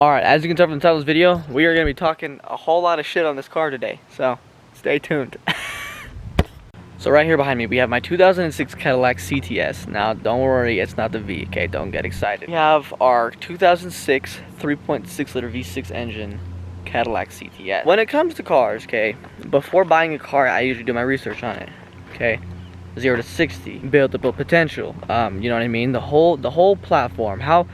Alright, as you can tell from the title of this video, we are going to be talking a whole lot of shit on this car today, so stay tuned. So right here behind me, we have my 2006 Cadillac CTS. Now, don't worry, it's not the V, okay? Don't get excited. We have our 2006 3.6 liter V6 engine Cadillac CTS. When it comes to cars, okay, before buying a car, I usually do my research on it, okay? 0 to 60, build potential, you know what I mean? The whole platform, how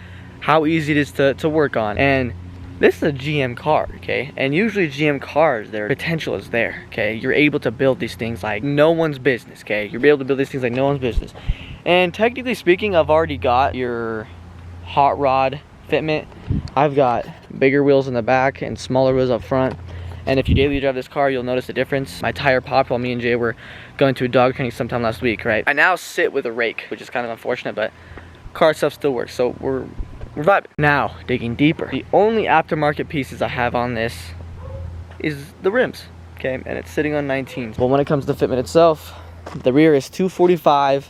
easy it is to work on. And this is a GM car, okay? And usually GM cars, their potential is there, okay? You're able to build these things like no one's business, okay? You're able to build these things like no one's business. And technically speaking, I've already got your hot rod fitment. I've got bigger wheels in the back and smaller wheels up front. And if you daily drive this car, you'll notice the difference. My tire popped while me and Jay were going to a dog training sometime last week, right? I now sit with a rake, which is kind of unfortunate, but car itself still works, so we're vibing. Now, digging deeper. The only aftermarket pieces I have on this is the rims, okay? And it's sitting on 19s. Well, when it comes to the fitment itself, the rear is 245,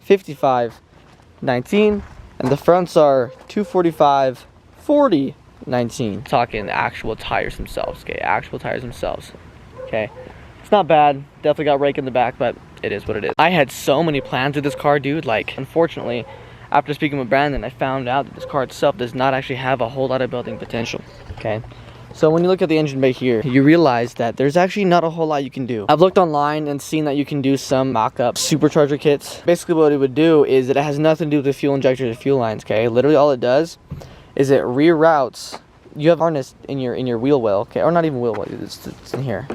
55, 19, and the fronts are 245, 40, 19. Talking actual tires themselves, okay? Actual tires themselves, okay? It's not bad. Definitely got rake in the back, but it is what it is. I had so many plans with this car, dude. Like, unfortunately, after speaking with Brandon, I found out that this car itself does not actually have a whole lot of building potential, okay? So when you look at the engine bay here, you realize that there's actually not a whole lot you can do. I've looked online and seen that you can do some mock-up supercharger kits. Basically what it would do is that it has nothing to do with the fuel injectors or fuel lines, okay? Literally all it does is it reroutes. You have a harness in your wheel well, okay? Or not even wheel well, it's in here.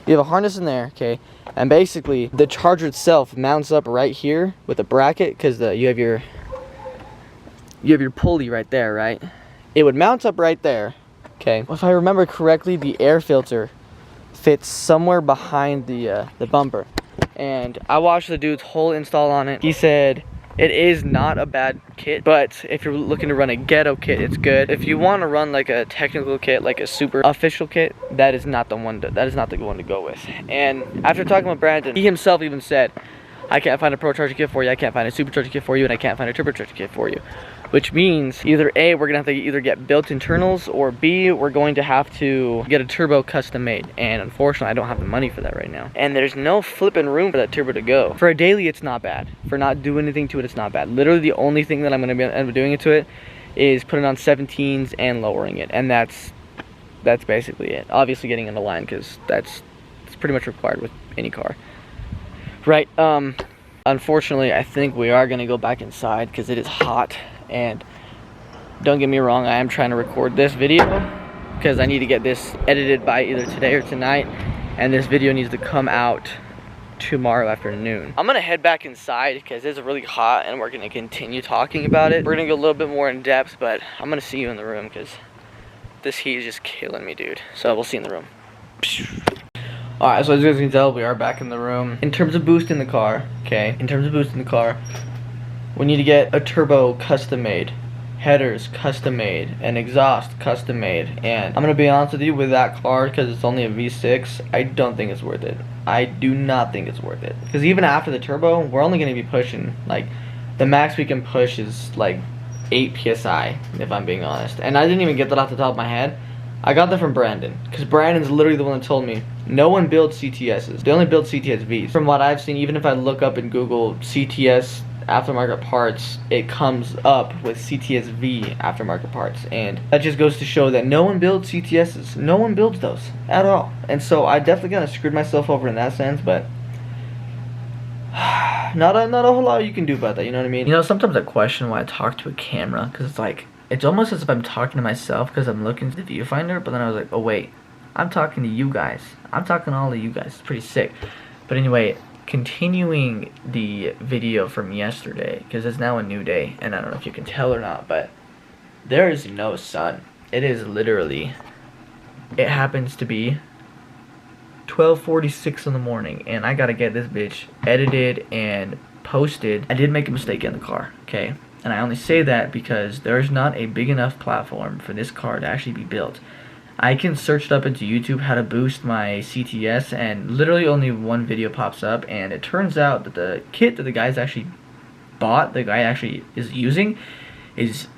You have a harness in there, okay? And basically the charger itself mounts up right here with a bracket, because you have your pulley right there, right? It would mount up right there, okay? If I remember correctly, the air filter fits somewhere behind the bumper. And I watched the dude's whole install on it. He said it is not a bad kit, but if you're looking to run a ghetto kit, it's good. If you want to run like a technical kit, like a super official kit, that is not the one to go with. And after talking with Brandon, he himself even said, I can't find a pro charger kit for you, I can't find a supercharger kit for you, and I can't find a turbocharger kit for you. Which means either A, we're gonna have to either get built internals, or B, we're going to have to get a turbo custom made. And unfortunately, I don't have the money for that right now. And there's no flipping room for that turbo to go. For a daily, it's not bad. For not doing anything to it, it's not bad. Literally the only thing that I'm gonna end up doing it to it is putting on 17s and lowering it. And that's basically it. Obviously getting in the line, because it's pretty much required with any car. Right, unfortunately, I think we are gonna go back inside because it is hot. And don't get me wrong, I am trying to record this video because I need to get this edited by either today or tonight, and this video needs to come out tomorrow afternoon. I'm gonna head back inside because it's really hot and we're gonna continue talking about it. We're gonna go a little bit more in depth, but I'm gonna see you in the room because this heat is just killing me, dude. So we'll see you in the room. Alright, so as you guys can tell, we are back in the room. In terms of boosting the car, okay, we need to get a turbo custom made, headers custom made, an exhaust custom made. And I'm gonna be honest with you, with that car, because it's only a V6, I don't think it's worth it. I do not think it's worth it. Because even after the turbo, we're only gonna be pushing, like, the max we can push is like 8 PSI, if I'm being honest. And I didn't even get that off the top of my head. I got that from Brandon, because Brandon's literally the one that told me no one builds CTSs. They only build CTS Vs. From what I've seen, even if I look up in Google CTS aftermarket parts, it comes up with CTS V aftermarket parts, and that just goes to show that no one builds CTSs. No one builds those at all. And so I definitely kind of screwed myself over in that sense, but not a whole lot you can do about that, you know what I mean? You know, sometimes I question why I talk to a camera, because it's like, it's almost as if I'm talking to myself because I'm looking to the viewfinder, but then I was like, oh wait, I'm talking to you guys. I'm talking to all of you guys. It's pretty sick. But anyway, continuing the video from yesterday, because it's now a new day, and I don't know if you can tell or not, but there is no sun. It is literally, it happens to be 12:46 in the morning, and I gotta get this bitch edited and posted. I did make a mistake in the car, okay? And I only say that because there's not a big enough platform for this car to actually be built. I can search it up into YouTube how to boost my CTS, and literally only one video pops up, and it turns out that the kit that the guys actually bought, the guy actually is using, is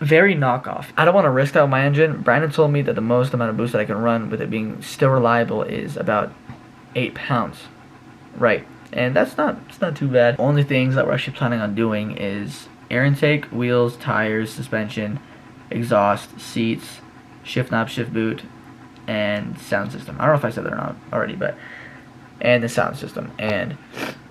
very knockoff. I don't want to risk that with my engine. Brandon told me that the most amount of boost that I can run with it being still reliable is about 8 pounds. Right. And it's not too bad. Only things that we're actually planning on doing is air intake, wheels, tires, suspension, exhaust, seats, shift knob, shift boot, and sound system. I don't know if I said that or not already, but and the sound system. And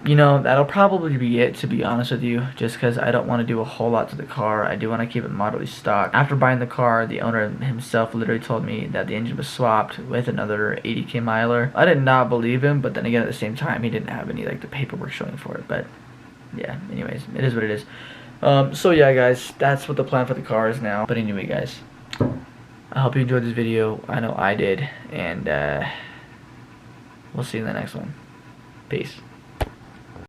you know, that'll probably be it, to be honest with you, just because I don't want to do a whole lot to the car. I do want to keep it moderately stock. After buying the car, the owner himself literally told me that the engine was swapped with another 80k miler. I did not believe him, but then again, at the same time, he didn't have any like the paperwork showing for it. But yeah, anyways, it is what it is. So yeah, guys, that's what the plan for the car is now. But anyway, guys, I hope you enjoyed this video. I know I did, and we'll see you in the next one. Peace.